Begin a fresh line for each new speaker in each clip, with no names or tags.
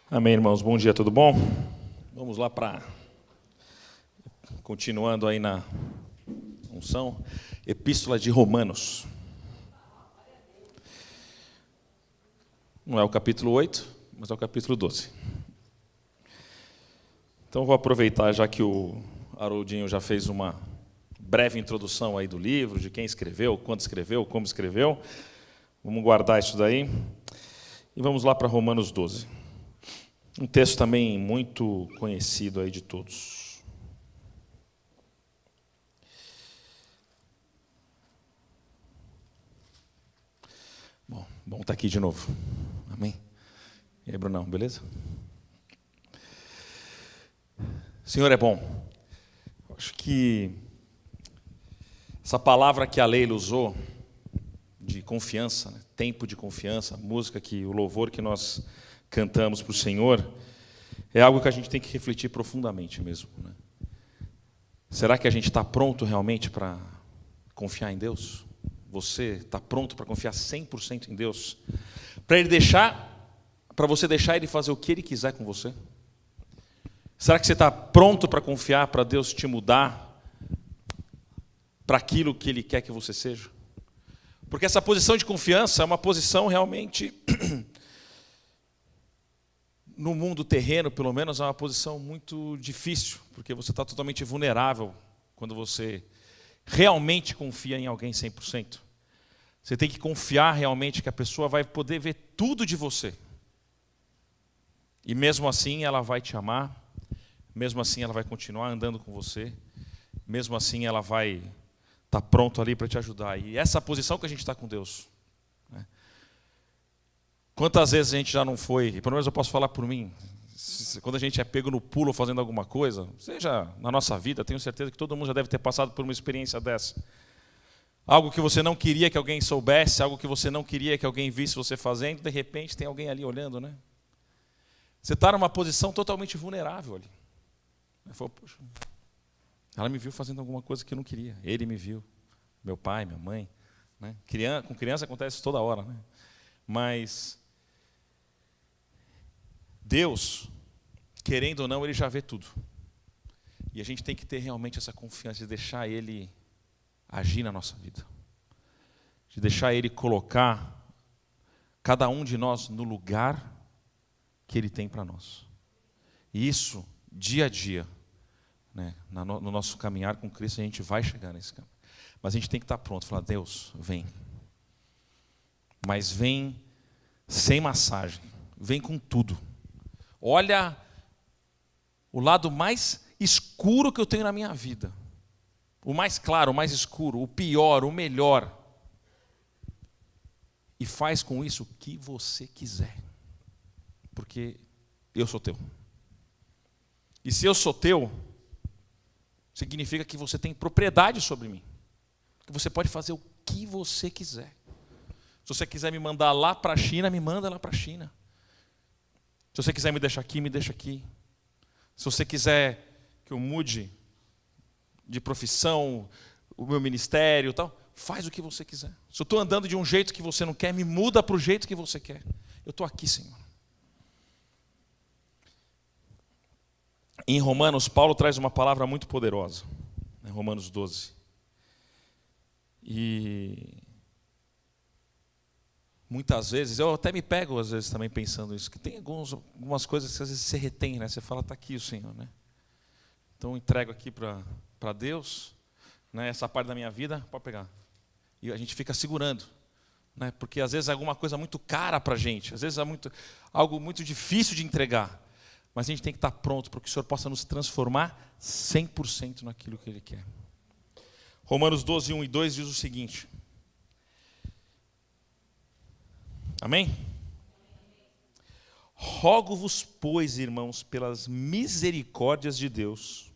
Amém, irmãos. Bom dia, tudo bom? Vamos lá para... Continuando aí na unção, Epístola de Romanos. Não é o capítulo 8, mas é o capítulo 12. Então vou aproveitar, já que o Haroldinho já fez uma breve introdução aí do livro, de quem escreveu, quando escreveu, como escreveu. Vamos guardar isso daí. E vamos lá para Romanos 12. Um texto também muito conhecido aí de todos. Bom estar aqui de novo. Amém? E aí, Brunão, beleza? O Senhor é bom. Acho que essa palavra que a Leila usou, de confiança, né? Tempo de confiança, a música, o louvor que nós cantamos para o Senhor, é algo que a gente tem que refletir profundamente mesmo, né? Será que a gente está pronto realmente para confiar em Deus? Você está pronto para confiar 100% em Deus? Para você deixar Ele fazer o que Ele quiser com você? Será que você está pronto para confiar, para Deus te mudar para aquilo que Ele quer que você seja? Porque essa posição de confiança é uma posição realmente... No mundo terreno, pelo menos, é uma posição muito difícil, porque você está totalmente vulnerável quando você realmente confia em alguém 100%. Você tem que confiar realmente que a pessoa vai poder ver tudo de você. E mesmo assim ela vai te amar, mesmo assim ela vai continuar andando com você, mesmo assim ela vai estar pronto ali para te ajudar. E essa posição que a gente está com Deus, né? Quantas vezes a gente já não foi, e pelo menos eu posso falar por mim, quando a gente é pego no pulo fazendo alguma coisa, seja na nossa vida, tenho certeza que todo mundo já deve ter passado por uma experiência dessa. Algo que você não queria que alguém soubesse, algo que você não queria que alguém visse você fazendo, de repente tem alguém ali olhando, né? Você está numa posição totalmente vulnerável ali. Falou, poxa, ela me viu fazendo alguma coisa que eu não queria, ele me viu, meu pai, minha mãe, né? Com criança acontece toda hora, né? Mas Deus, querendo ou não, Ele já vê tudo. E a gente tem que ter realmente essa confiança de deixar Ele agir na nossa vida. De deixar Ele colocar cada um de nós no lugar que Ele tem para nós. E isso, dia a dia, né, no nosso caminhar com Cristo, a gente vai chegar nesse caminho. Mas a gente tem que estar pronto, falar, Deus, vem. Mas vem sem massagem, vem com tudo. Olha o lado mais escuro que eu tenho na minha vida. O mais claro, o mais escuro, o pior, o melhor. E faz com isso o que você quiser. Porque eu sou teu. E se eu sou teu, significa que você tem propriedade sobre mim. Que você pode fazer o que você quiser. Se você quiser me mandar lá para a China, me manda lá para a China. Se você quiser me deixar aqui, me deixa aqui. Se você quiser que eu mude de profissão, o meu ministério e tal, faz o que você quiser. Se eu estou andando de um jeito que você não quer, me muda para o jeito que você quer. Eu estou aqui, Senhor. Em Romanos, Paulo traz uma palavra muito poderosa. Em Romanos 12. E muitas vezes, eu até me pego às vezes também pensando isso, que tem algumas coisas que às vezes você retém, né? Você fala, está aqui o Senhor, né? Então eu entrego aqui para Deus, né? Essa parte da minha vida, pode pegar. E a gente fica segurando, né? Porque às vezes é alguma coisa muito cara para a gente, às vezes é algo muito difícil de entregar. mas a gente tem que estar pronto para que o Senhor possa nos transformar 100% naquilo que Ele quer. Romanos 12, 1 e 2 diz o seguinte. Amém? Rogo-vos, pois, irmãos, pelas misericórdias de Deus,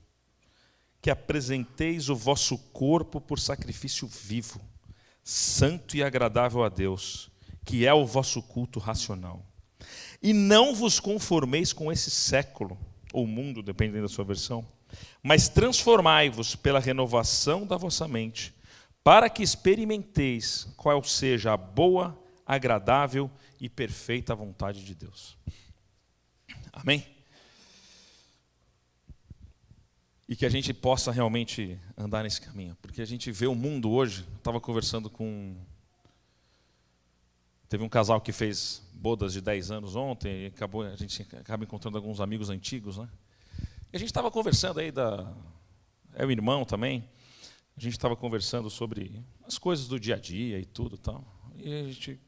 que apresenteis o vosso corpo por sacrifício vivo, santo e agradável a Deus, que é o vosso culto racional. E não vos conformeis com esse século, ou mundo, dependendo da sua versão, mas transformai-vos pela renovação da vossa mente, para que experimenteis qual seja a boa, agradável e perfeita vontade de Deus. Amém? E que a gente possa realmente andar nesse caminho, porque a gente vê o mundo hoje. Estava conversando com... Teve um casal que fez bodas de 10 anos ontem, e a gente acaba encontrando alguns amigos antigos, né? E a gente estava conversando aí, é o irmão também, a gente estava conversando sobre as coisas do dia a dia e tudo e tal. E a gente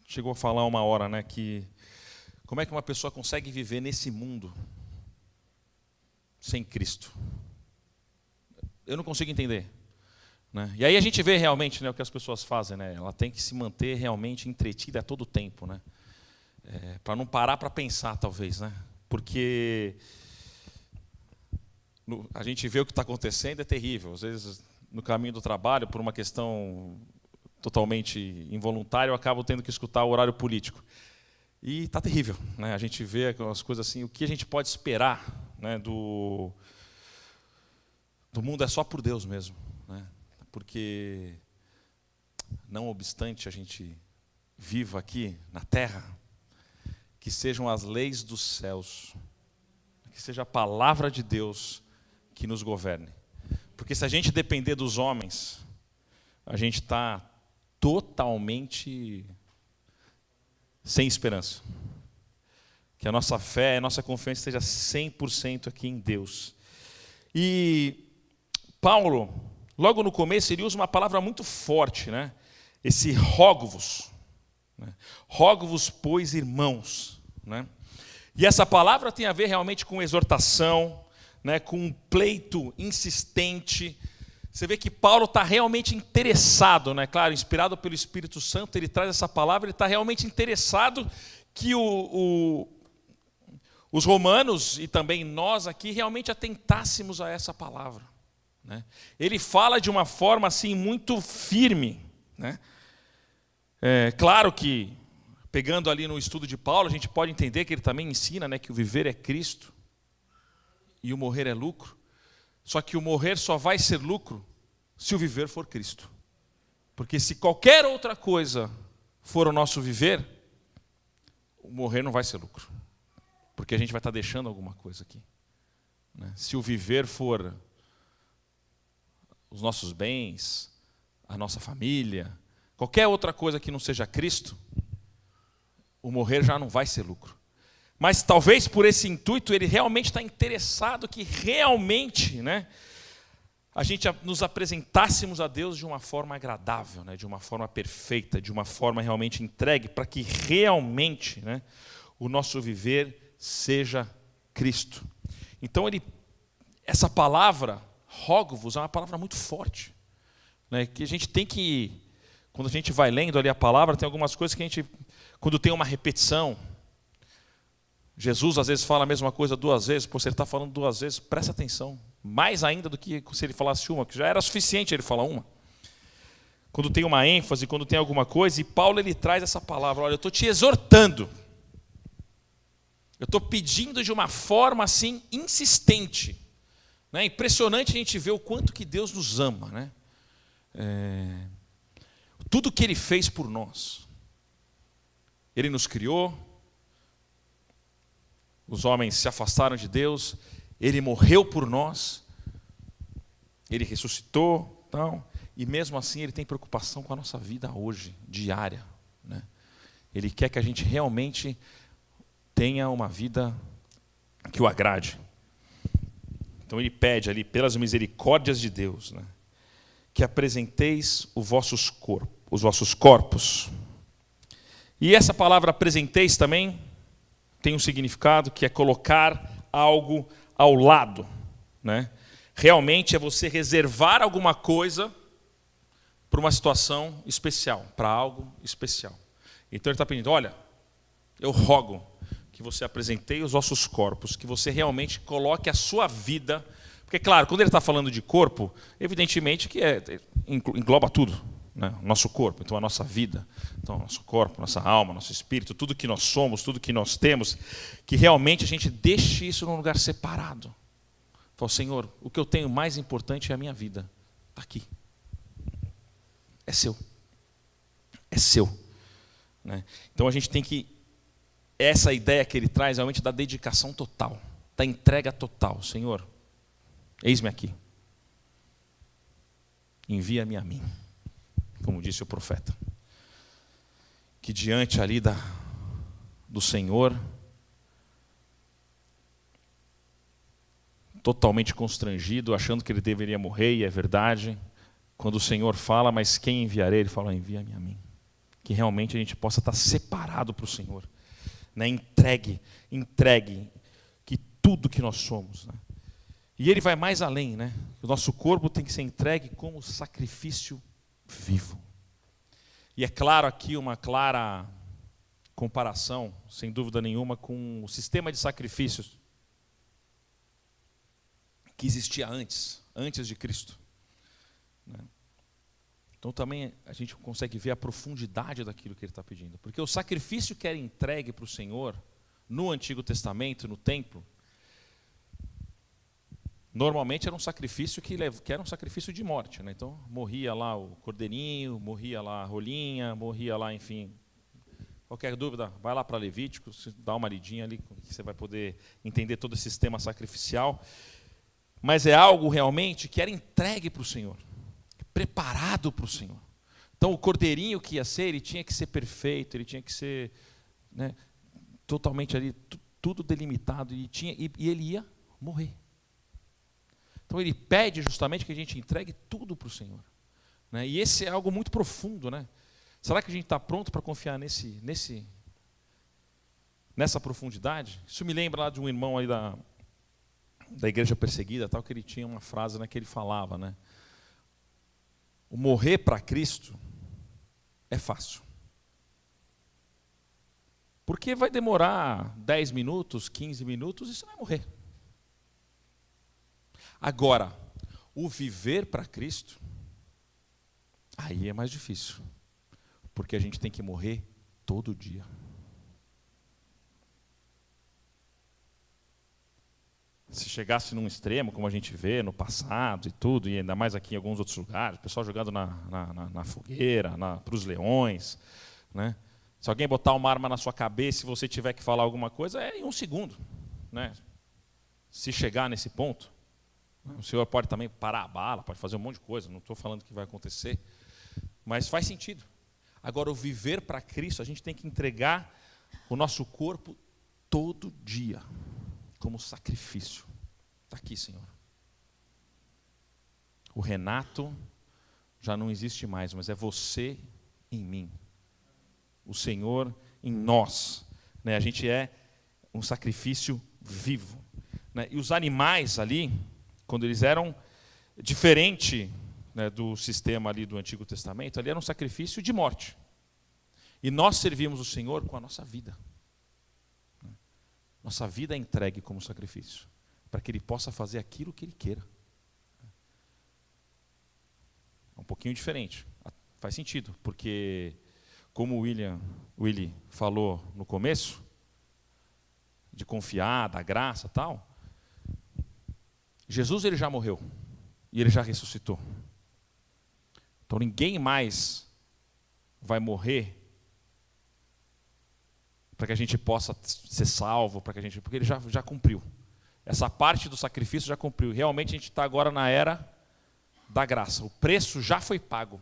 chegou a falar uma hora, né, que como é que uma pessoa consegue viver nesse mundo sem Cristo? Eu não consigo entender, né? E aí a gente vê realmente, né, o que as pessoas fazem, né? Ela tem que se manter realmente entretida a todo tempo, né? Para não parar para pensar, talvez, né? Porque a gente vê o que está acontecendo, é terrível. Às vezes, no caminho do trabalho, por uma questão totalmente involuntária, eu acabo tendo que escutar o horário político. E está terrível, né? A gente vê as coisas assim, o que a gente pode esperar, né, do mundo é só por Deus mesmo, né? Porque, não obstante a gente viva aqui na terra, que sejam as leis dos céus, que seja a palavra de Deus que nos governe. Porque se a gente depender dos homens, a gente está totalmente sem esperança. Que a nossa fé, a nossa confiança esteja 100% aqui em Deus. E Paulo, logo no começo, ele usa uma palavra muito forte, né? Esse rogo-vos. Né? Rogo-vos, pois, irmãos. Né? E essa palavra tem a ver realmente com exortação, né? Com um pleito insistente. Você vê que Paulo está realmente interessado, né? Claro, inspirado pelo Espírito Santo, ele traz essa palavra, ele está realmente interessado que os romanos e também nós aqui realmente atentássemos a essa palavra, né? Ele fala de uma forma assim muito firme, né? Claro que, pegando ali no estudo de Paulo, a gente pode entender que ele também ensina, né, que o viver é Cristo e o morrer é lucro. Só que o morrer só vai ser lucro se o viver for Cristo. Porque se qualquer outra coisa for o nosso viver, o morrer não vai ser lucro. Porque a gente vai estar deixando alguma coisa aqui, né? Se o viver for os nossos bens, a nossa família, qualquer outra coisa que não seja Cristo, o morrer já não vai ser lucro. Mas talvez por esse intuito ele realmente está interessado que realmente, né, a gente nos apresentássemos a Deus de uma forma agradável, né, de uma forma perfeita, de uma forma realmente entregue, para que realmente, né, o nosso viver seja Cristo. Então essa palavra, rogo-vos, é uma palavra muito forte, né, que a gente tem que, quando a gente vai lendo ali a palavra, tem algumas coisas que a gente, quando tem uma repetição, Jesus às vezes fala a mesma coisa 2 vezes, por se ele está falando 2 vezes, presta atenção, mais ainda do que se ele falasse uma, que já era suficiente ele falar uma. Quando tem uma ênfase, quando tem alguma coisa, e Paulo ele traz essa palavra, olha, eu estou te exortando, eu estou pedindo de uma forma assim insistente, né? Impressionante a gente ver o quanto que Deus nos ama, né? Tudo que Ele fez por nós, Ele nos criou, os homens se afastaram de Deus, Ele morreu por nós, Ele ressuscitou, e mesmo assim Ele tem preocupação com a nossa vida hoje, diária, né? Ele quer que a gente realmente tenha uma vida que o agrade. Então Ele pede ali, pelas misericórdias de Deus, né, que apresenteis os vossos corpos. E essa palavra apresenteis também tem um significado que é colocar algo ao lado, né? Realmente é você reservar alguma coisa para uma situação especial, para algo especial. Então ele está pedindo, olha, eu rogo que você apresenteie os vossos corpos, que você realmente coloque a sua vida, porque claro, quando ele está falando de corpo, evidentemente que engloba tudo, né? Nosso corpo, então a nossa vida, então nosso corpo, nossa alma, nosso espírito, tudo que nós somos, tudo que nós temos, que realmente a gente deixe isso num lugar separado. Fala, Senhor, o que eu tenho mais importante é a minha vida, está aqui, é seu, né? Então a gente tem que, essa ideia que ele traz realmente da dedicação total, da entrega total. Senhor, eis-me aqui, envia-me a mim, como disse o profeta, que diante ali do Senhor, totalmente constrangido, achando que ele deveria morrer, e é verdade, quando o Senhor fala, mas quem enviarei? Ele fala, envia-me a mim, que realmente a gente possa estar separado para o Senhor, né? Entregue, que tudo que nós somos, né? E ele vai mais além, né? O nosso corpo tem que ser entregue como sacrifício vivo. E é claro aqui uma clara comparação, sem dúvida nenhuma, com o sistema de sacrifícios que existia antes de Cristo, né? Então também a gente consegue ver a profundidade daquilo que ele está pedindo. Porque o sacrifício que era entregue para o Senhor no Antigo Testamento, no templo, normalmente era um sacrifício que era um sacrifício de morte, né? Então morria lá o cordeirinho, morria lá a rolinha, morria lá, enfim. Qualquer dúvida, vai lá para Levítico, dá uma lidinha ali, que você vai poder entender todo esse sistema sacrificial. Mas é algo realmente que era entregue para o Senhor, preparado para o Senhor. Então o cordeirinho que ia ser, ele tinha que ser perfeito, ele tinha que ser, né, totalmente ali, tudo delimitado, e ele ia morrer. Então ele pede justamente que a gente entregue tudo para o Senhor, né? E esse é algo muito profundo, né? Será que a gente está pronto para confiar nessa profundidade? Isso me lembra lá de um irmão aí da igreja perseguida, tal, que ele tinha uma frase, né, que ele falava, né? O morrer para Cristo é fácil. Porque vai demorar 10 minutos, 15 minutos e você vai morrer. Agora, o viver para Cristo, aí é mais difícil. Porque a gente tem que morrer todo dia. Se chegasse num extremo, como a gente vê no passado e tudo, e ainda mais aqui em alguns outros lugares, o pessoal jogando na fogueira, para os leões, né? Se alguém botar uma arma na sua cabeça e você tiver que falar alguma coisa, é em 1 segundo, né? Se chegar nesse ponto, o senhor pode também parar a bala, pode fazer um monte de coisa, não estou falando que vai acontecer, mas faz sentido. Agora, o viver para Cristo, a gente tem que entregar o nosso corpo todo dia, como sacrifício. Está aqui, Senhor. O Renato já não existe mais, mas é você em mim. O Senhor em nós, né? A gente é um sacrifício vivo, né? E os animais ali, quando eles eram diferente, né, do sistema ali do Antigo Testamento, ali era um sacrifício de morte. E nós servimos o Senhor com a nossa vida. Nossa vida é entregue como sacrifício, para que Ele possa fazer aquilo que Ele queira. É um pouquinho diferente. Faz sentido, porque, como o Willy falou no começo, de confiar, da graça e tal, Jesus ele já morreu, e Ele já ressuscitou. Então ninguém mais vai morrer para que a gente possa ser salvo, porque Ele já cumpriu. Essa parte do sacrifício já cumpriu. Realmente a gente está agora na era da graça. O preço já foi pago.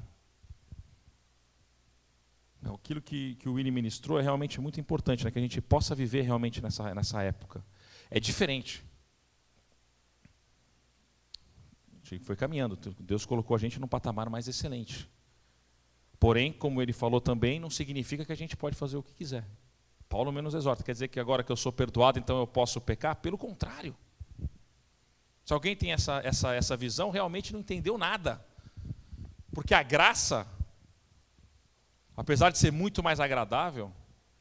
Aquilo que o Willy ministrou é realmente muito importante, né? Que a gente possa viver realmente nessa época. É diferente. A gente foi caminhando. Deus colocou a gente num patamar mais excelente. Porém, como ele falou também, não significa que a gente pode fazer o que quiser. Paulo menos exorta. Quer dizer que agora que eu sou perdoado, então eu posso pecar? Pelo contrário. Se alguém tem essa visão, realmente não entendeu nada. Porque a graça, apesar de ser muito mais agradável,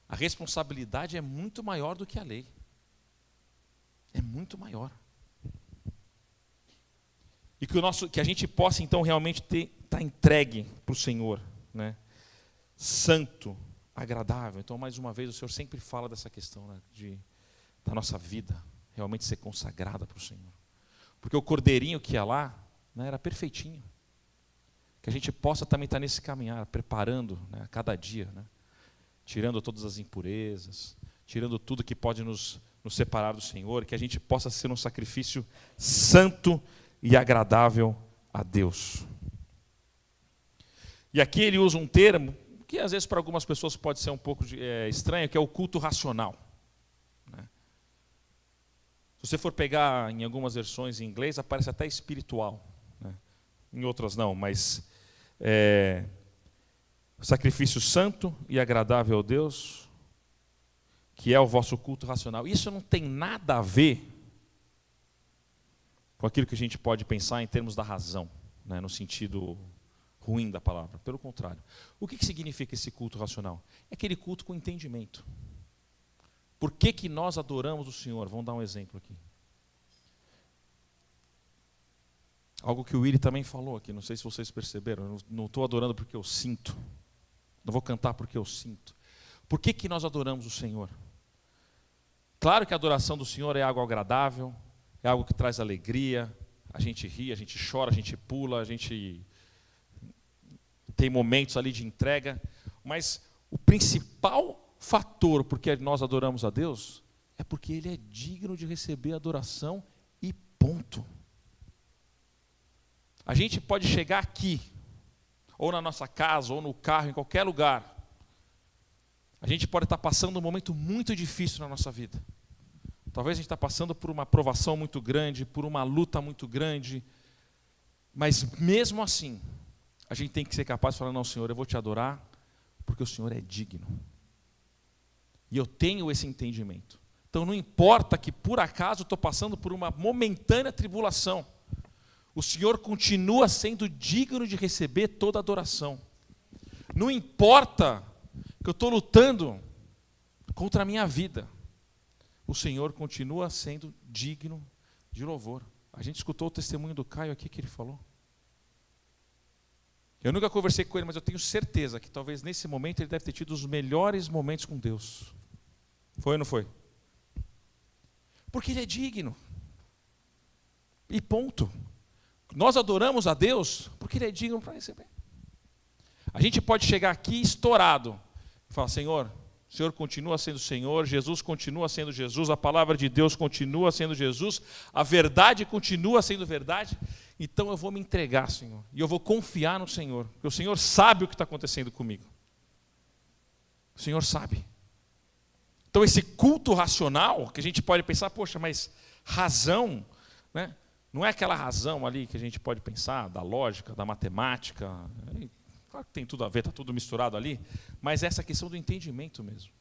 a responsabilidade é muito maior do que a lei. É muito maior. E que a gente possa então realmente estar entregue para o Senhor, né? Santo, agradável. Então, mais uma vez, o Senhor sempre fala dessa questão, né, da nossa vida realmente ser consagrada para o Senhor. Porque o cordeirinho que ia lá, né, era perfeitinho. Que a gente possa também estar nesse caminhar, preparando, né, a cada dia, né, tirando todas as impurezas, tirando tudo que pode nos separar do Senhor, que a gente possa ser um sacrifício santo e agradável a Deus. E aqui ele usa um termo que às vezes para algumas pessoas pode ser um pouco estranho, que é o culto racional. Né? Se você for pegar em algumas versões em inglês, aparece até espiritual. Né? Em outras não, mas sacrifício santo e agradável a Deus, que é o vosso culto racional. Isso não tem nada a ver com aquilo que a gente pode pensar em termos da razão, né, no sentido ruim da palavra. Pelo contrário. O que significa esse culto racional? É aquele culto com entendimento. Por que nós adoramos o Senhor? Vamos dar um exemplo aqui. Algo que o Willy também falou aqui, não sei se vocês perceberam, eu não estou adorando porque eu sinto. Não vou cantar porque eu sinto. Por que nós adoramos o Senhor? Claro que a adoração do Senhor é algo agradável, é algo que traz alegria, a gente ri, a gente chora, a gente pula, a gente tem momentos ali de entrega, mas o principal fator por que nós adoramos a Deus é porque Ele é digno de receber adoração e ponto. A gente pode chegar aqui, ou na nossa casa, ou no carro, em qualquer lugar. A gente pode estar passando um momento muito difícil na nossa vida. Talvez a gente está passando por uma provação muito grande, por uma luta muito grande, mas mesmo assim, a gente tem que ser capaz de falar, não, Senhor, eu vou te adorar, porque o Senhor é digno. E eu tenho esse entendimento. Então não importa que por acaso estou passando por uma momentânea tribulação, o Senhor continua sendo digno de receber toda a adoração. Não importa que eu estou lutando contra a minha vida, o Senhor continua sendo digno de louvor. A gente escutou o testemunho do Caio aqui que ele falou. Eu nunca conversei com ele, mas eu tenho certeza que talvez nesse momento ele deve ter tido os melhores momentos com Deus. Foi ou não foi? Porque ele é digno. E ponto. Nós adoramos a Deus porque Ele é digno para receber. A gente pode chegar aqui estourado e falar, Senhor, o Senhor continua sendo Senhor, Jesus continua sendo Jesus, a palavra de Deus continua sendo Jesus, a verdade continua sendo verdade, então eu vou me entregar, Senhor, e eu vou confiar no Senhor, porque o Senhor sabe o que está acontecendo comigo. O Senhor sabe. Então esse culto racional, que a gente pode pensar, poxa, mas razão, né? Não é aquela razão ali que a gente pode pensar, da lógica, da matemática, claro que tem tudo a ver, está tudo misturado ali, mas essa questão do entendimento mesmo.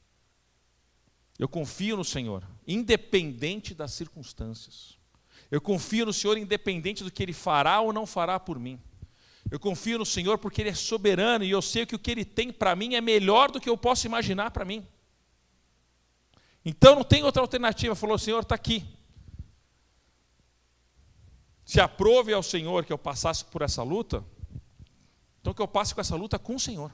Eu confio no Senhor, independente das circunstâncias. Eu confio no Senhor, independente do que Ele fará ou não fará por mim. Eu confio no Senhor porque Ele é soberano e eu sei que o que Ele tem para mim é melhor do que eu posso imaginar para mim. Então não tem outra alternativa. Falou, Senhor, está aqui. Se aprove ao Senhor que eu passasse por essa luta, então que eu passe com essa luta com o Senhor.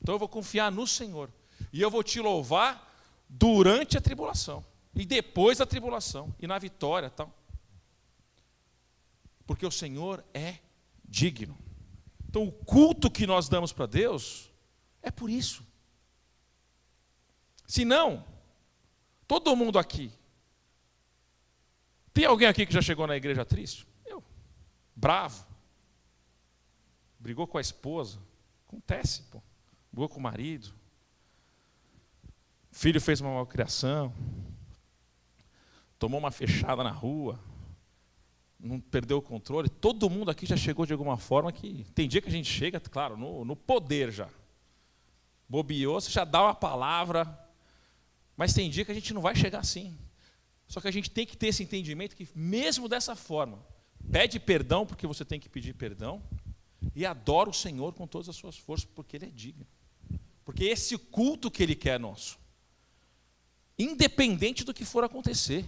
Então eu vou confiar no Senhor. E eu vou te louvar durante a tribulação. E depois da tribulação. E na vitória tal. Porque o Senhor é digno. Então o culto que nós damos para Deus é por isso. Se não, todo mundo aqui. Tem alguém aqui que já chegou na igreja triste? Eu. Bravo. Brigou com a esposa. Acontece, pô. Brigou com o marido. O filho fez uma malcriação. Tomou uma fechada na rua. Não perdeu o controle. Todo mundo aqui já chegou de alguma forma que... Tem dia que a gente chega, claro, no poder já. Bobeou, você já dá uma palavra, Mas tem dia que a gente não vai chegar assim. Só que a gente tem que ter esse entendimento que, mesmo dessa forma, pede perdão porque você tem que pedir perdão e adora o Senhor com todas as suas forças, porque Ele é digno. Porque esse culto que Ele quer é nosso. Independente do que for acontecer.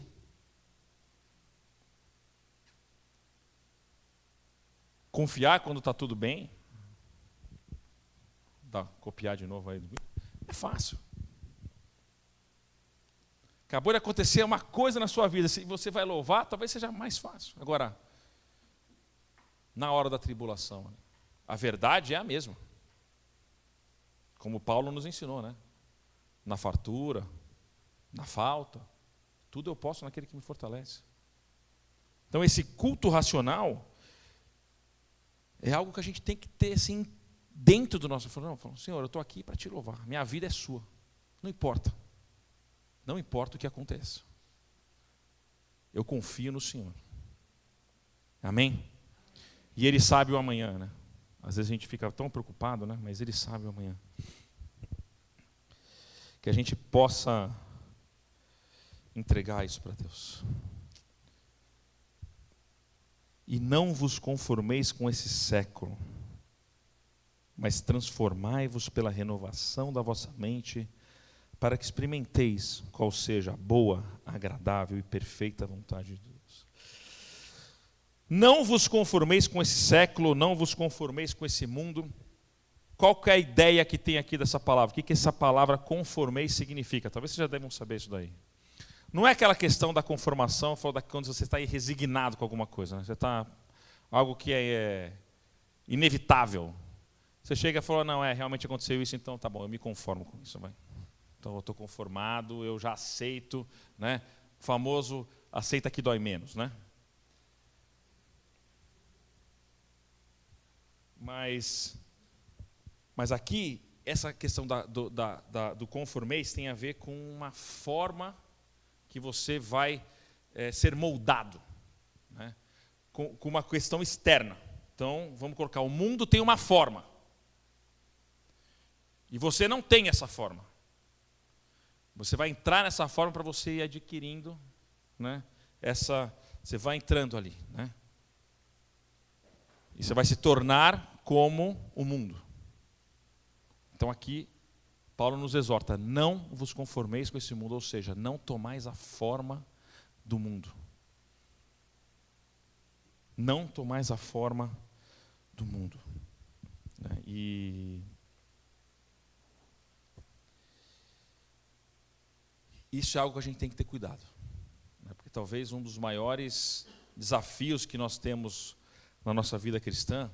Confiar quando está tudo bem. Copiar de novo aí. É fácil. Acabou de acontecer uma coisa na sua vida, se você vai louvar, talvez seja mais fácil. Agora, na hora da tribulação, a verdade é a mesma. Como Paulo nos ensinou, né? Na fartura, na falta, tudo eu posso naquele que me fortalece. Então esse culto racional é algo que a gente tem que ter assim, dentro do nosso... Não, Senhor, eu estou aqui para te louvar, minha vida é sua, não importa. Não importa o que aconteça. Eu confio no Senhor. Amém? E Ele sabe o amanhã, né? Às vezes a gente fica tão preocupado, né? Mas Ele sabe o amanhã. Que a gente possa entregar isso para Deus. E não vos conformeis com esse século, mas transformai-vos pela renovação da vossa mente, para que experimenteis qual seja a boa, agradável e perfeita vontade de Deus. Não vos conformeis com esse século, não vos conformeis com esse mundo. Qual que é a ideia que tem aqui dessa palavra? O que essa palavra conformeis significa? Talvez vocês já devam saber isso daí. Não é aquela questão da conformação, quando você está aí resignado com alguma coisa. Né? Você está algo que é inevitável. Você chega e fala, não, realmente aconteceu isso, então tá bom, eu me conformo com isso. Vai. Então eu estou conformado, eu já aceito, né? O famoso aceita que dói menos, né? Mas aqui, essa questão do conformeis tem a ver com uma forma que você vai ser moldado, né? Com uma questão externa. Então, vamos colocar, o mundo tem uma forma. E você não tem essa forma. Você vai entrar nessa forma para você ir adquirindo, né? Você vai entrando ali, né? E você vai se tornar como o mundo. Então aqui, Paulo nos exorta, não vos conformeis com esse mundo, ou seja, não tomais a forma do mundo. Não tomais a forma do mundo. E isso é algo que a gente tem que ter cuidado. Porque talvez um dos maiores desafios que nós temos na nossa vida cristã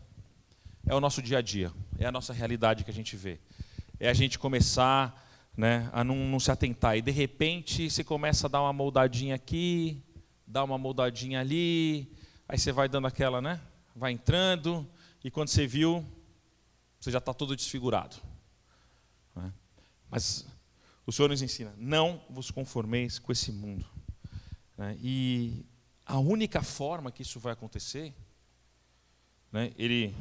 é o nosso dia a dia, é a nossa realidade que a gente vê. É a gente começar, né, a não se atentar. E de repente você começa a dar uma moldadinha aqui, dá uma moldadinha ali, aí você vai dando aquela, né? Vai entrando, e quando você viu, você já está todo desfigurado. Né? Mas o Senhor nos ensina, não vos conformeis com esse mundo. Né? E a única forma que isso vai acontecer, né, Ele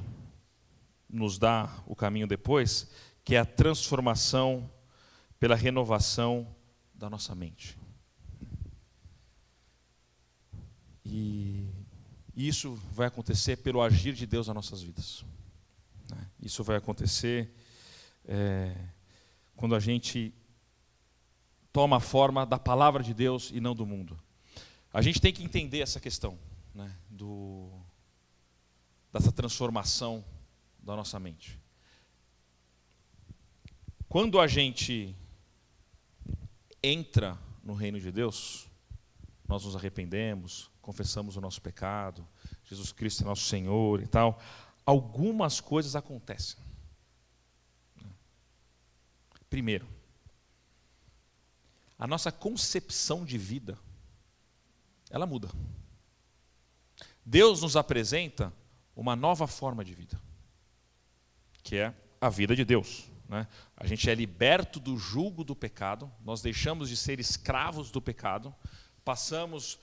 nos dá o caminho depois, que é a transformação pela renovação da nossa mente. E isso vai acontecer pelo agir de Deus nas nossas vidas. Isso vai acontecer quando a gente toma a forma da palavra de Deus e não do mundo. A gente tem que entender essa questão, né, dessa transformação da nossa mente. Quando a gente entra no reino de Deus, nós nos arrependemos, confessamos o nosso pecado, Jesus Cristo é nosso Senhor e tal, algumas coisas acontecem. Primeiro, a nossa concepção de vida, ela muda. Deus nos apresenta uma nova forma de vida, que é a vida de Deus. Né? A gente é liberto do jugo do pecado, nós deixamos de ser escravos do pecado, passamos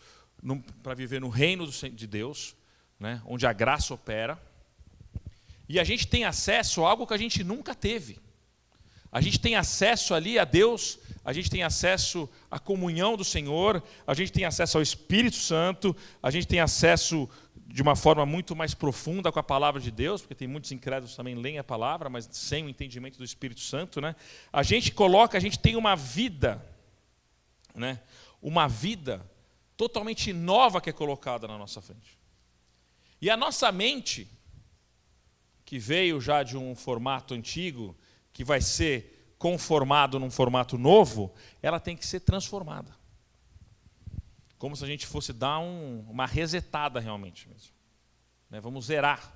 para viver no reino de Deus, né? Onde a graça opera, e a gente tem acesso a algo que a gente nunca teve. A gente tem acesso ali a Deus, a gente tem acesso à comunhão do Senhor, a gente tem acesso ao Espírito Santo, a gente tem acesso de uma forma muito mais profunda com a palavra de Deus, porque tem muitos incrédulos que também leem a palavra, mas sem o entendimento do Espírito Santo, né? A gente tem uma vida, né? Uma vida totalmente nova que é colocada na nossa frente. E a nossa mente, que veio já de um formato antigo, que vai ser conformado num formato novo, ela tem que ser transformada. Como se a gente fosse dar uma resetada realmente mesmo. Né? Vamos zerar,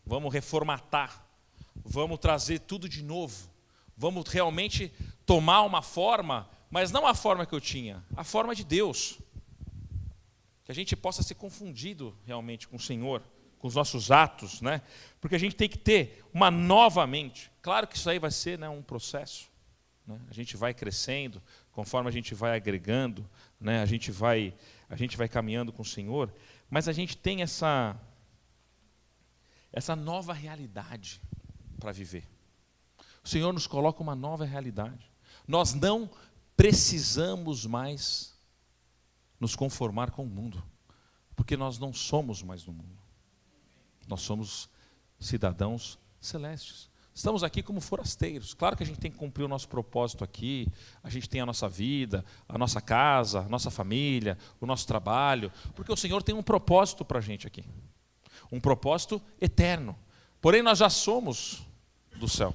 vamos reformatar, vamos trazer tudo de novo. Vamos realmente tomar uma forma, mas não a forma que eu tinha, a forma de Deus. Que a gente possa ser confundido realmente com o Senhor, com os nossos atos, né? Porque a gente tem que ter uma nova mente. Claro que isso aí vai ser, né, um processo. Né? A gente vai crescendo, conforme a gente vai agregando, né? A gente vai caminhando com o Senhor, mas a gente tem essa nova realidade para viver. O Senhor nos coloca uma nova realidade. Nós não precisamos mais nos conformar com o mundo, porque nós não somos mais do mundo. Nós somos cidadãos celestes. Estamos aqui como forasteiros. Claro que a gente tem que cumprir o nosso propósito aqui, a gente tem a nossa vida, a nossa casa, a nossa família, o nosso trabalho, porque o Senhor tem um propósito para a gente aqui. Um propósito eterno. Porém, nós já somos do céu.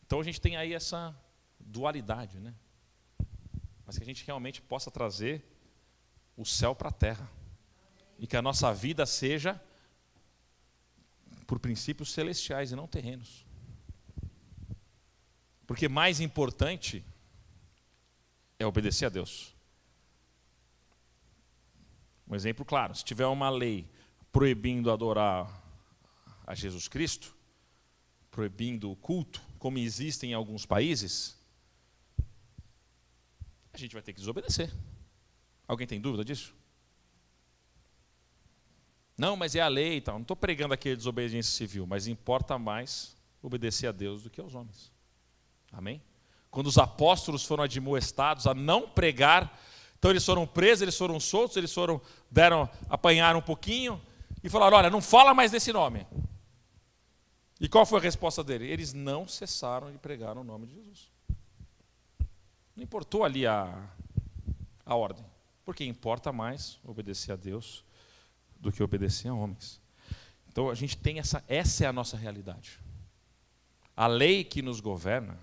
Então a gente tem aí essa dualidade, né? Mas que a gente realmente possa trazer o céu para a terra. E que a nossa vida seja por princípios celestiais e não terrenos. Porque mais importante é obedecer a Deus. Um exemplo claro, se tiver uma lei proibindo adorar a Jesus Cristo, proibindo o culto, como existe em alguns países, a gente vai ter que desobedecer. Alguém tem dúvida disso? Não, mas é a lei e tal. Não estou pregando aqui a desobediência civil, mas importa mais obedecer a Deus do que aos homens. Amém? Quando os apóstolos foram admoestados a não pregar, então eles foram presos, eles foram soltos, apanharam um pouquinho e falaram, olha, não fala mais desse nome. E qual foi a resposta dele? Eles não cessaram de pregar o nome de Jesus. Não importou ali a ordem, porque importa mais obedecer a Deus do que obedecer a homens. Então a gente tem essa é a nossa realidade. A lei que nos governa,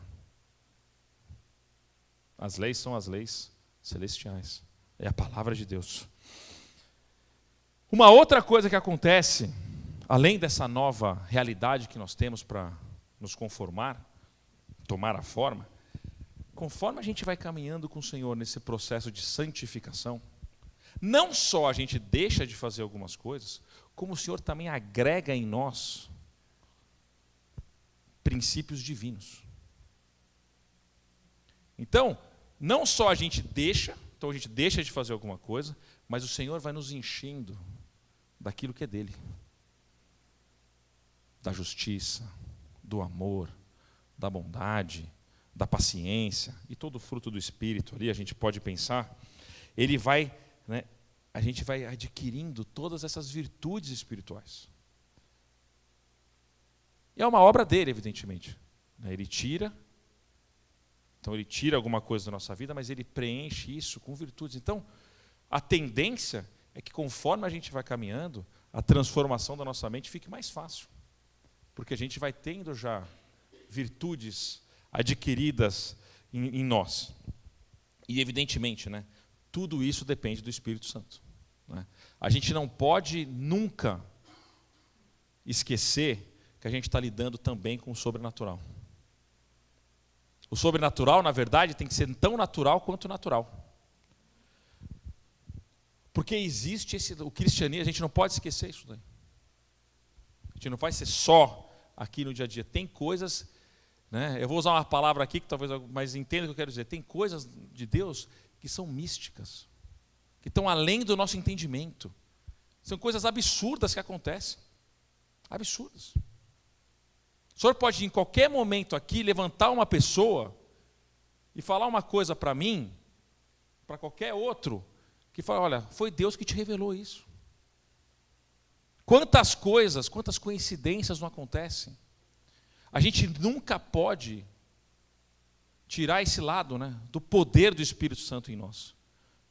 as leis são as leis celestiais. É a palavra de Deus. Uma outra coisa que acontece, além dessa nova realidade que nós temos para nos conformar, tomar a forma, conforme a gente vai caminhando com o Senhor nesse processo de santificação, não só a gente deixa de fazer algumas coisas, como o Senhor também agrega em nós princípios divinos. Então, não só a gente deixa de fazer alguma coisa, mas o Senhor vai nos enchendo daquilo que é dele. Da justiça, do amor, da bondade, da paciência e todo o fruto do Espírito ali, a gente pode pensar, ele vai, né, a gente vai adquirindo todas essas virtudes espirituais. E é uma obra dele, evidentemente. Ele tira alguma coisa da nossa vida, mas ele preenche isso com virtudes. Então, a tendência é que conforme a gente vai caminhando, a transformação da nossa mente fique mais fácil. Porque a gente vai tendo já virtudes adquiridas em nós. E evidentemente, né, tudo isso depende do Espírito Santo. Né? A gente não pode nunca esquecer que a gente está lidando também com o sobrenatural. O sobrenatural, na verdade, tem que ser tão natural quanto natural. Porque existe o cristianismo, a gente não pode esquecer isso daí. A gente não vai ser só aqui no dia a dia. Tem coisas, né, eu vou usar uma palavra aqui que talvez, mas entenda o que eu quero dizer. Tem coisas de Deus que são místicas, que estão além do nosso entendimento. São coisas absurdas que acontecem. Absurdas. O senhor pode, em qualquer momento aqui, levantar uma pessoa e falar uma coisa para mim, para qualquer outro, que fala, olha, foi Deus que te revelou isso. Quantas coisas, quantas coincidências não acontecem? A gente nunca pode tirar esse lado, né, do poder do Espírito Santo em nós.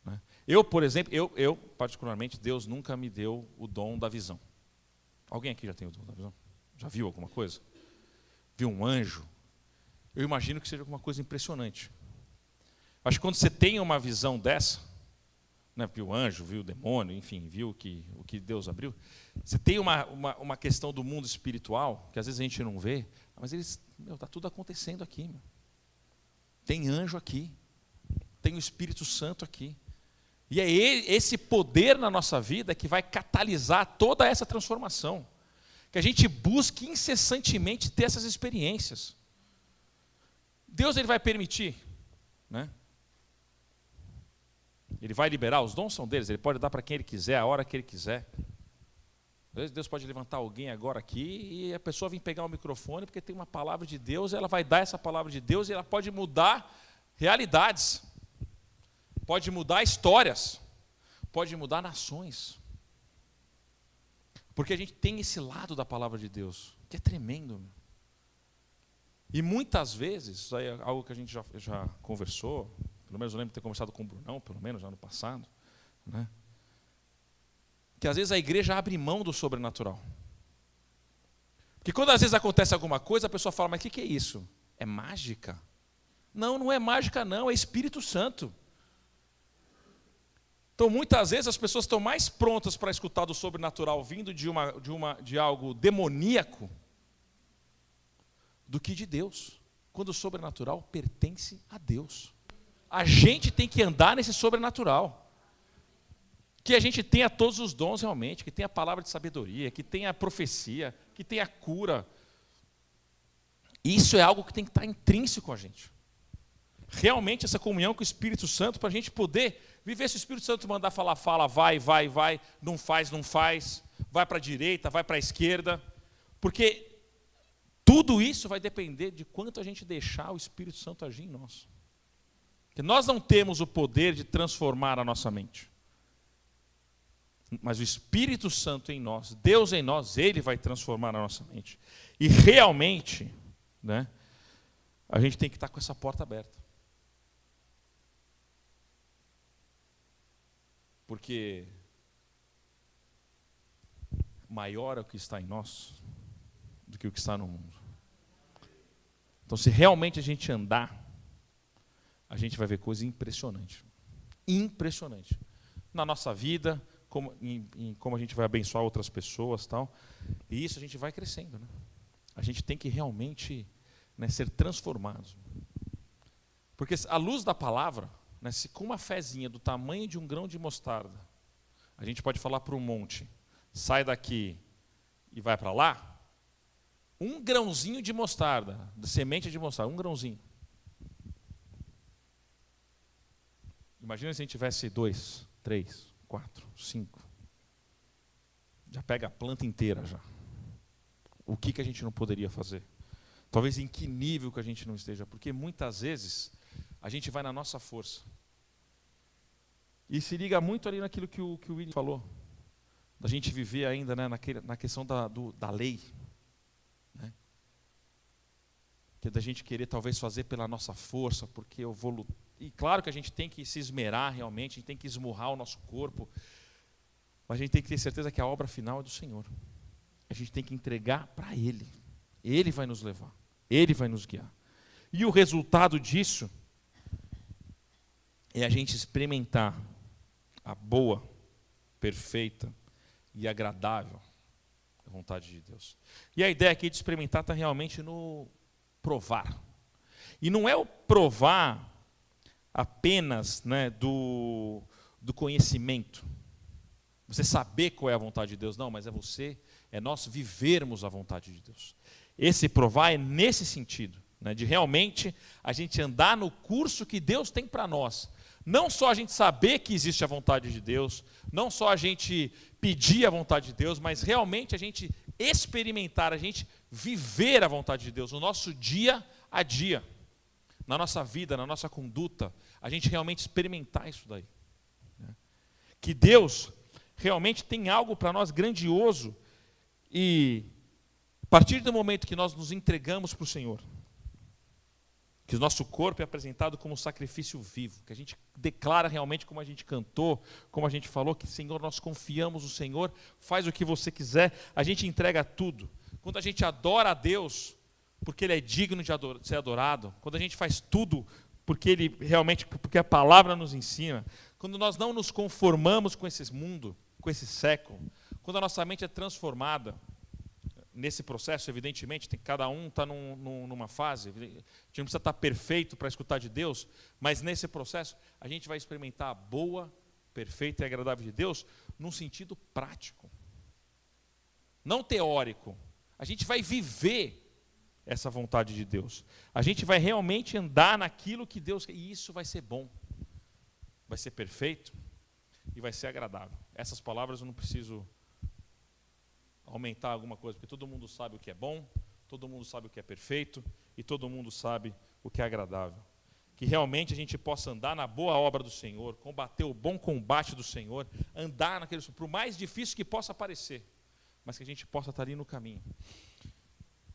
Né? Eu, por exemplo, eu particularmente, Deus nunca me deu o dom da visão. Alguém aqui já tem o dom da visão? Já viu alguma coisa? Viu um anjo? Eu imagino que seja alguma coisa impressionante. Acho que quando você tem uma visão dessa, né, viu o anjo, viu o demônio, enfim, viu o que Deus abriu, você tem uma questão do mundo espiritual, que às vezes a gente não vê, mas está tudo acontecendo aqui. Meu. Tem anjo aqui, tem o Espírito Santo aqui. E é esse poder na nossa vida que vai catalisar toda essa transformação. Que a gente busque incessantemente ter essas experiências. Deus ele vai permitir, né? Ele vai liberar, os dons são deles, ele pode dar para quem ele quiser, a hora que ele quiser. Deus pode levantar alguém agora aqui e a pessoa vir pegar o microfone porque tem uma palavra de Deus, ela vai dar essa palavra de Deus e ela pode mudar realidades, pode mudar histórias, pode mudar nações. Porque a gente tem esse lado da palavra de Deus, que é tremendo. E muitas vezes, isso aí é algo que a gente já conversou, pelo menos eu lembro de ter conversado com o Brunão, pelo menos já no passado, né? Que às vezes a igreja abre mão do sobrenatural. Porque quando às vezes acontece alguma coisa, a pessoa fala, mas o que é isso? É mágica? Não, não é mágica não, é Espírito Santo. Então, muitas vezes, as pessoas estão mais prontas para escutar do sobrenatural vindo de algo demoníaco do que de Deus. Quando o sobrenatural pertence a Deus. A gente tem que andar nesse sobrenatural. Que a gente tenha todos os dons realmente, que tenha a palavra de sabedoria, que tenha a profecia, que tenha a cura. Isso é algo que tem que estar intrínseco a gente. Realmente essa comunhão com o Espírito Santo, para a gente poder viver. Se o Espírito Santo mandar falar, fala, vai, não faz, vai para a direita, vai para a esquerda, porque tudo isso vai depender de quanto a gente deixar o Espírito Santo agir em nós. Porque nós não temos o poder de transformar a nossa mente, mas o Espírito Santo em nós, Deus em nós, Ele vai transformar a nossa mente. E realmente, né, a gente tem que estar com essa porta aberta. Porque maior é o que está em nós do que o que está no mundo. Então, se realmente a gente andar, a gente vai ver coisa impressionante. Impressionante. Na nossa vida, como a gente vai abençoar outras pessoas, tal. E isso a gente vai crescendo. Né? A gente tem que realmente, né, ser transformados. Porque a luz da palavra, né, se com uma fezinha do tamanho de um grão de mostarda, a gente pode falar para um monte, sai daqui e vai para lá, um grãozinho de mostarda, de semente de mostarda, um grãozinho. Imagina se a gente tivesse 2, 3, 4, 5. Já pega a planta inteira já. O que a gente não poderia fazer? Talvez em que nível que a gente não esteja, porque muitas vezes a gente vai na nossa força. E se liga muito ali naquilo que o William falou, da gente viver ainda, né, na questão da lei. Né? Que é da gente querer talvez fazer pela nossa força, porque eu vou lutar. E claro que a gente tem que se esmerar realmente, a gente tem que esmurrar o nosso corpo, mas a gente tem que ter certeza que a obra final é do Senhor. A gente tem que entregar para Ele. Ele vai nos levar, Ele vai nos guiar. E o resultado disso é a gente experimentar a boa, perfeita e agradável vontade de Deus. E a ideia aqui de experimentar está realmente no provar. E não é o provar apenas, né, do conhecimento. Você saber qual é a vontade de Deus. Não, mas é nós vivermos a vontade de Deus. Esse provar é nesse sentido, né, de realmente a gente andar no curso que Deus tem para nós. Não só a gente saber que existe a vontade de Deus, não só a gente pedir a vontade de Deus, mas realmente a gente experimentar, a gente viver a vontade de Deus, no nosso dia a dia, na nossa vida, na nossa conduta, a gente realmente experimentar isso daí. Que Deus realmente tem algo para nós grandioso, e a partir do momento que nós nos entregamos para o Senhor, que o nosso corpo é apresentado como sacrifício vivo, que a gente declara realmente, como a gente cantou, como a gente falou, que Senhor, nós confiamos no Senhor, faz o que você quiser, a gente entrega tudo. Quando a gente adora a Deus, porque Ele é digno de ser adorado, quando a gente faz tudo porque Ele realmente, porque a palavra nos ensina, quando nós não nos conformamos com esse mundo, com esse século, quando a nossa mente é transformada, nesse processo, evidentemente, cada um está numa fase, a gente não precisa estar perfeito para escutar de Deus, mas nesse processo a gente vai experimentar a boa, perfeita e agradável de Deus num sentido prático, não teórico. A gente vai viver essa vontade de Deus, a gente vai realmente andar naquilo que Deus quer, e isso vai ser bom, vai ser perfeito e vai ser agradável. Essas palavras eu não preciso aumentar alguma coisa, porque todo mundo sabe o que é bom, todo mundo sabe o que é perfeito, e todo mundo sabe o que é agradável. Que realmente a gente possa andar na boa obra do Senhor, combater o bom combate do Senhor, andar naquele, por mais difícil que possa parecer, mas que a gente possa estar ali no caminho.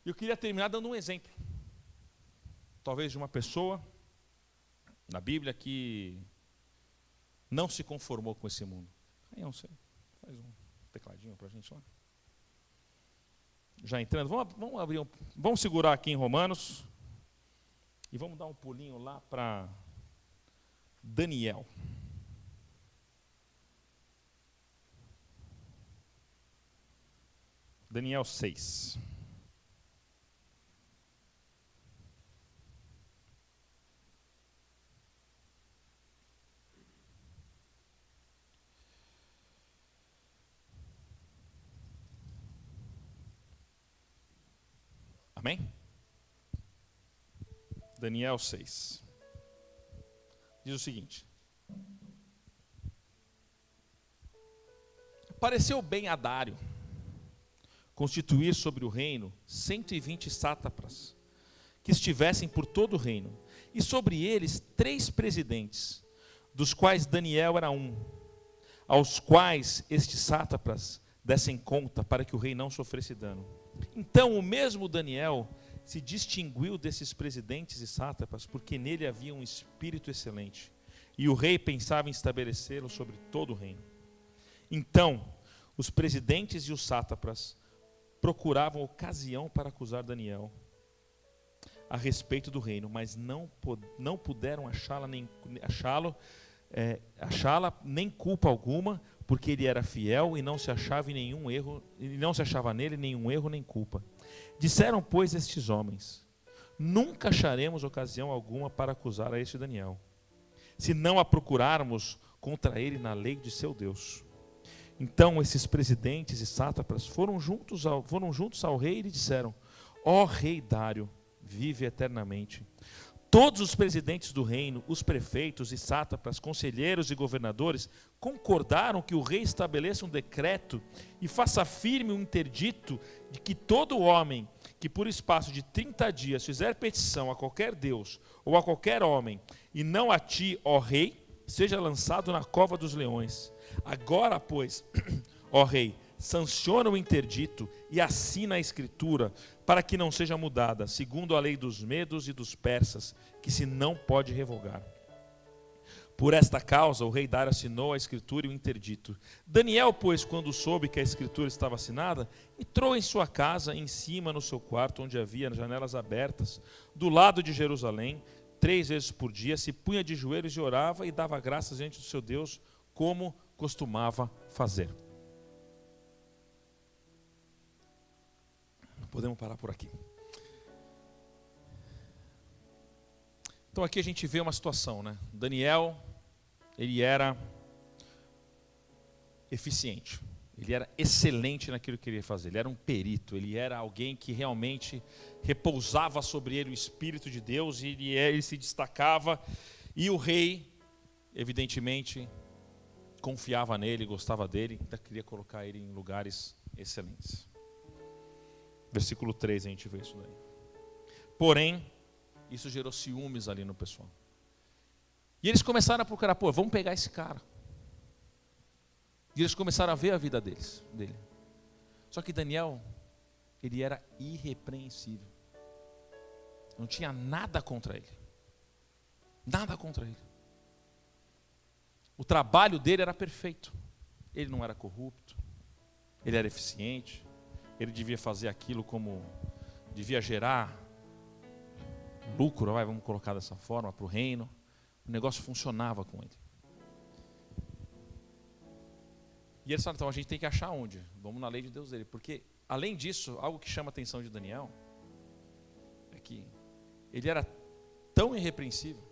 Eu queria terminar dando um exemplo, talvez de uma pessoa na Bíblia que não se conformou com esse mundo. Aí não sei, faz um tecladinho para a gente lá. Já entrando, vamos segurar aqui em Romanos e vamos dar um pulinho lá para Daniel. Daniel 6. Amém? Daniel 6. Diz o seguinte: pareceu bem a Dário constituir sobre o reino 120 sátrapas, que estivessem por todo o reino, e sobre eles 3 presidentes, dos quais Daniel era um, aos quais estes sátrapas dessem conta, para que o rei não sofresse dano. Então o mesmo Daniel se distinguiu desses presidentes e sátrapas, porque nele havia um espírito excelente, e o rei pensava em estabelecê-lo sobre todo o reino. Então os presidentes e os sátrapas procuravam ocasião para acusar Daniel a respeito do reino, mas não puderam achá-la nem culpa alguma, porque ele era fiel e não se achava nele nenhum erro nem culpa. Disseram, pois, estes homens: nunca acharemos ocasião alguma para acusar a este Daniel, se não a procurarmos contra ele na lei de seu Deus. Então esses presidentes e sátrapas foram juntos ao rei e lhe disseram: ó rei Dário, vive eternamente. Todos os presidentes do reino, os prefeitos e sátrapas, conselheiros e governadores, concordaram que o rei estabeleça um decreto e faça firme um interdito de que todo homem que por espaço de 30 dias fizer petição a qualquer deus ou a qualquer homem, e não a ti, ó rei, seja lançado na cova dos leões. Agora, pois, ó rei, sanciona o interdito e assina a escritura, para que não seja mudada, segundo a lei dos medos e dos persas, que se não pode revogar. Por esta causa, o rei Dário assinou a escritura e o interdito. Daniel, pois, quando soube que a escritura estava assinada, entrou em sua casa, em cima no seu quarto, onde havia janelas abertas, do lado de Jerusalém. 3 vezes por dia se punha de joelhos e orava e dava graças diante do seu Deus, como costumava fazer. Podemos parar por aqui. Então aqui a gente vê uma situação, né? Daniel, ele era eficiente, ele era excelente naquilo que ele ia fazer, ele era um perito, ele era alguém que realmente repousava sobre ele o Espírito de Deus, e ele se destacava, e o rei, evidentemente, confiava nele, gostava dele, então queria colocar ele em lugares excelentes. Versículo 3 a gente vê isso daí. Porém, isso gerou ciúmes ali no pessoal. E eles começaram a procurar, vamos pegar esse cara. E eles começaram a ver a vida dele. Só que Daniel, ele era irrepreensível. Não tinha nada contra ele. Nada contra ele. O trabalho dele era perfeito. Ele não era corrupto. Ele era eficiente. Ele devia fazer aquilo como devia gerar lucro, vamos colocar dessa forma, para o reino. O negócio funcionava com ele. E eles falaram, então a gente tem que achar onde? Vamos na lei de Deus dele. Porque, além disso, algo que chama a atenção de Daniel é que ele era tão irrepreensível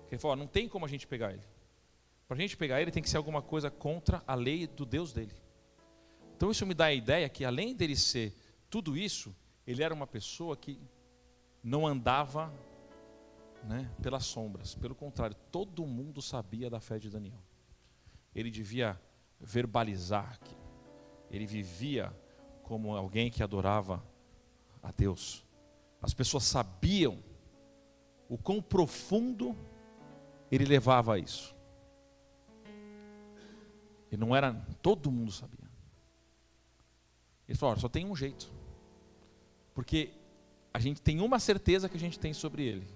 que ele falou, não tem como a gente pegar ele. Para a gente pegar ele tem que ser alguma coisa contra a lei do Deus dele. Então isso me dá a ideia que, além dele ser tudo isso, ele era uma pessoa que não andava, pelas sombras. Pelo contrário, todo mundo sabia da fé de Daniel. Ele devia verbalizar aqui. Ele vivia como alguém que adorava a Deus. As pessoas sabiam o quão profundo ele levava a isso. E não era, todo mundo sabia. Ele falou, olha, só tem um jeito. Porque a gente tem uma certeza que a gente tem sobre ele.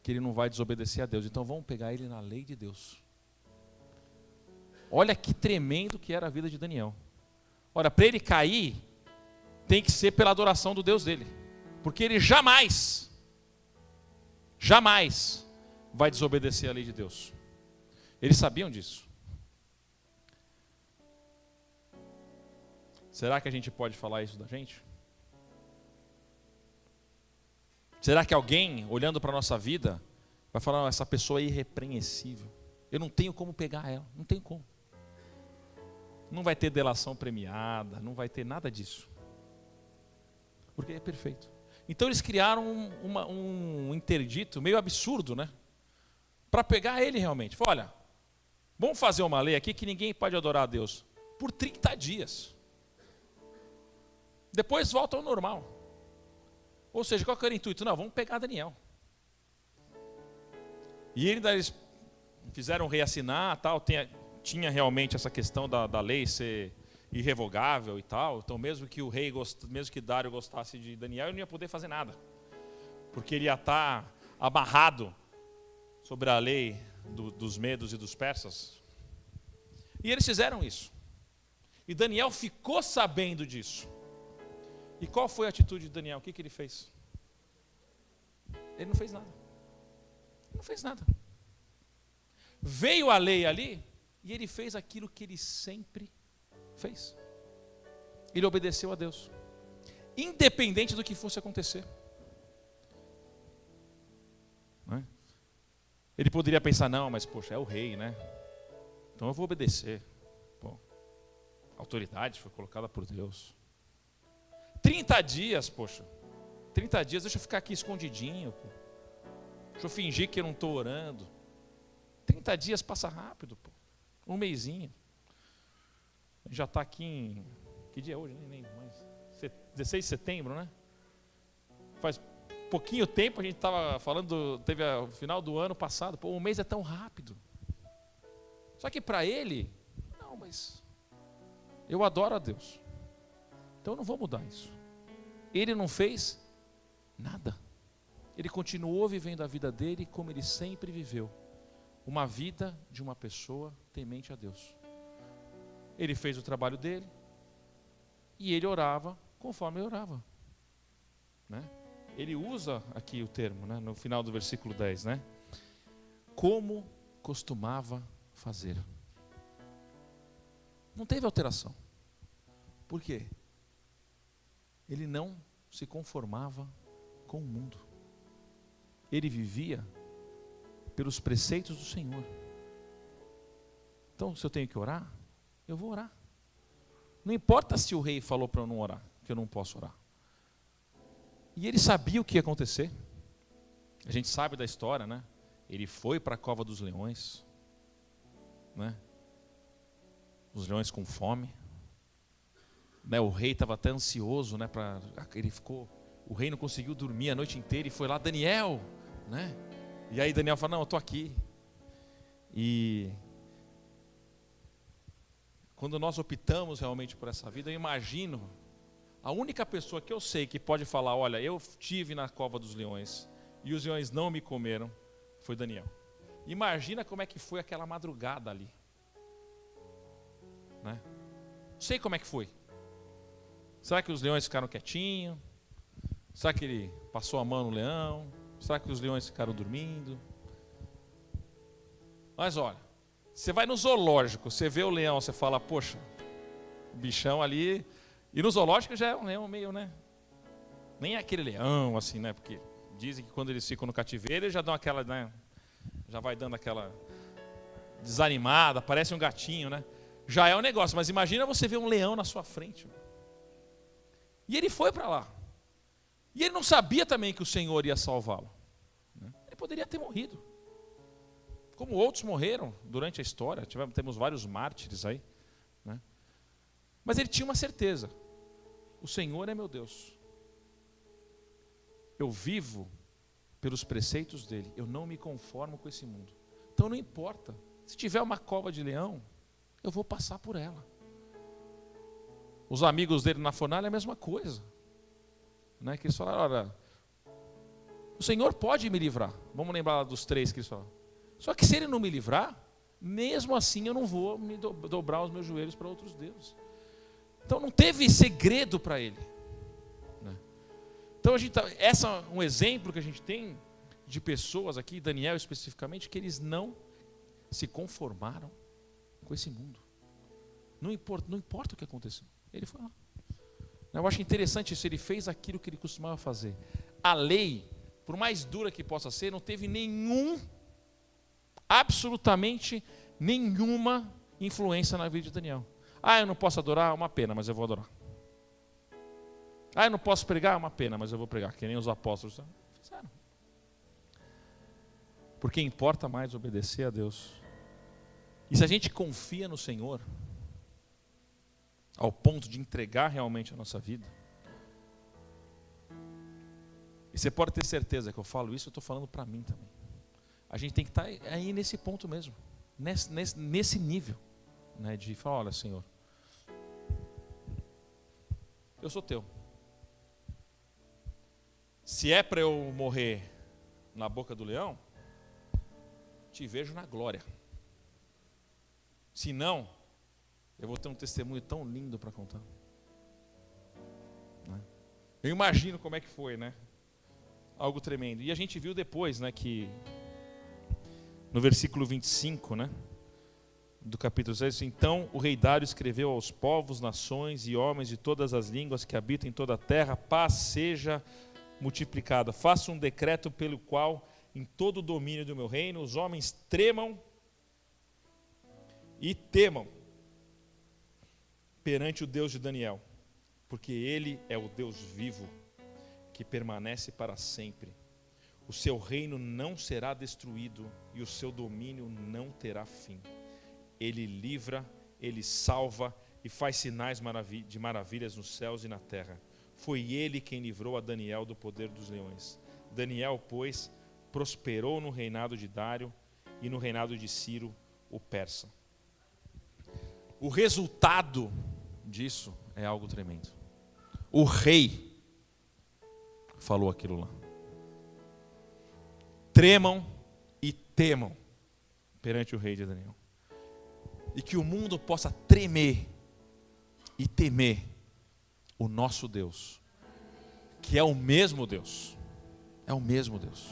Que ele não vai desobedecer a Deus. Então vamos pegar ele na lei de Deus. Olha que tremendo que era a vida de Daniel. Olha, para ele cair, tem que ser pela adoração do Deus dele. Porque ele jamais vai desobedecer a lei de Deus. Eles sabiam disso. Será que a gente pode falar isso da gente? Será que alguém, olhando para a nossa vida, vai falar, essa pessoa é irrepreensível. Eu não tenho como pegar ela, não tem como. Não vai ter delação premiada, não vai ter nada disso. Porque é perfeito. Então eles criaram um interdito meio absurdo, para pegar ele realmente. Fala, olha, vamos fazer uma lei aqui que ninguém pode adorar a Deus por 30 dias. Depois volta ao normal. Ou seja, qual que era o intuito? Não, vamos pegar Daniel. E eles fizeram reassinar, tal, tinha realmente essa questão da lei ser irrevogável e tal. Então mesmo que o rei, mesmo que Dário gostasse de Daniel, ele não ia poder fazer nada. Porque ele ia estar amarrado sobre a lei dos medos e dos persas. E eles fizeram isso. E Daniel ficou sabendo disso. E qual foi a atitude de Daniel? O que ele fez? Ele não fez nada. Ele não fez nada. Veio a lei ali e ele fez aquilo que ele sempre fez. Ele obedeceu a Deus. Independente do que fosse acontecer. Não é? Ele poderia pensar, não, mas poxa, é o rei, então eu vou obedecer. A autoridade foi colocada por Deus. 30 dias, 30 dias, deixa eu ficar aqui escondidinho, deixa eu fingir que eu não estou orando. 30 dias passa rápido, um mesinho. Já está aqui em, que dia é hoje? Nem mais. 16 de setembro, Faz pouquinho tempo, a gente estava falando, teve o final do ano passado, um mês é tão rápido. Só que para ele, não, mas eu adoro a Deus. Então eu não vou mudar isso. Ele não fez nada. Ele continuou vivendo a vida dele como ele sempre viveu. Uma vida de uma pessoa temente a Deus. Ele fez o trabalho dele e ele orava conforme ele orava. Ele usa aqui o termo, no final do versículo 10, como costumava fazer. Não teve alteração. Por quê? Ele não se conformava com o mundo. Ele vivia pelos preceitos do Senhor. Então, se eu tenho que orar, eu vou orar. Não importa se o rei falou para eu não orar, que eu não posso orar. E ele sabia o que ia acontecer. A gente sabe da história, Ele foi para a cova dos leões, Os leões com fome. né, o rei estava até ansioso, né, o rei não conseguiu dormir a noite inteira e foi lá, Daniel, né? E aí Daniel fala, não, eu estou aqui. E quando nós optamos realmente por essa vida, eu imagino, a única pessoa que eu sei que pode falar, olha, eu estive na cova dos leões e os leões não me comeram, foi Daniel. Imagina como é que foi aquela madrugada ali, né? Não sei como é que foi. Será que os leões ficaram quietinhos? Será que ele passou a mão no leão? Será que os leões ficaram dormindo? Mas olha, você vai no zoológico, você vê o leão, você fala, poxa, o bichão ali. E no zoológico já é um leão meio, né? Nem é aquele leão assim, né? Porque dizem que quando eles ficam no cativeiro, eles já dão aquela, né? Já vai dando aquela desanimada, parece um gatinho, né? Já é um negócio, mas imagina você ver um leão na sua frente. E ele foi para lá. E ele não sabia também que o Senhor ia salvá-lo. Ele poderia ter morrido. Como outros morreram durante a história. Temos vários mártires aí, né? Mas ele tinha uma certeza. O Senhor é meu Deus. Eu vivo pelos preceitos dele. Eu não me conformo com esse mundo. Então não importa. Se tiver uma cova de leão, eu vou passar por ela. Os amigos dele na fornalha é a mesma coisa, né? Que eles falaram, olha, o Senhor pode me livrar. Vamos lembrar dos 3 que eles falaram. Só que se ele não me livrar, mesmo assim eu não vou me dobrar os meus joelhos para outros deuses. Então não teve segredo para ele, né? Então essa é um exemplo que a gente tem de pessoas aqui, Daniel especificamente, que eles não se conformaram com esse mundo. Não importa o que aconteceu. Ele foi lá. Eu acho interessante isso, ele fez aquilo que ele costumava fazer. A lei, por mais dura que possa ser, não teve absolutamente nenhuma influência na vida de Daniel. Ah, eu não posso adorar, uma pena, mas eu vou adorar. Ah, eu não posso pregar, uma pena, mas eu vou pregar, que nem os apóstolos fizeram. Porque importa mais obedecer a Deus. E se a gente confia no Senhor, ao ponto de entregar realmente a nossa vida, e você pode ter certeza que eu falo isso, eu estou falando para mim também. A gente tem que estar aí nesse ponto mesmo, nesse nível, né, de falar, olha, Senhor, eu sou teu. Se é para eu morrer na boca do leão, te vejo na glória. Se não, eu vou ter um testemunho tão lindo para contar. Eu imagino como é que foi, né? Algo tremendo. E a gente viu depois, né, que no versículo 25, né, do capítulo 6, então o rei Dário escreveu aos povos, nações e homens de todas as línguas que habitam em toda a terra, paz seja multiplicada. Faça um decreto pelo qual em todo o domínio do meu reino os homens tremam e temam perante o Deus de Daniel, porque ele é o Deus vivo, que permanece para sempre. O seu reino não será destruído e o seu domínio não terá fim. Ele livra, ele salva e faz sinais de maravilhas nos céus e na terra. Foi ele quem livrou a Daniel do poder dos leões. Daniel, pois, prosperou no reinado de Dário e no reinado de Ciro, o persa. O resultado disso é algo tremendo. O rei falou aquilo lá. Tremam e temam perante o rei de Daniel. E que o mundo possa tremer e temer o nosso Deus, que é o mesmo Deus. É o mesmo Deus.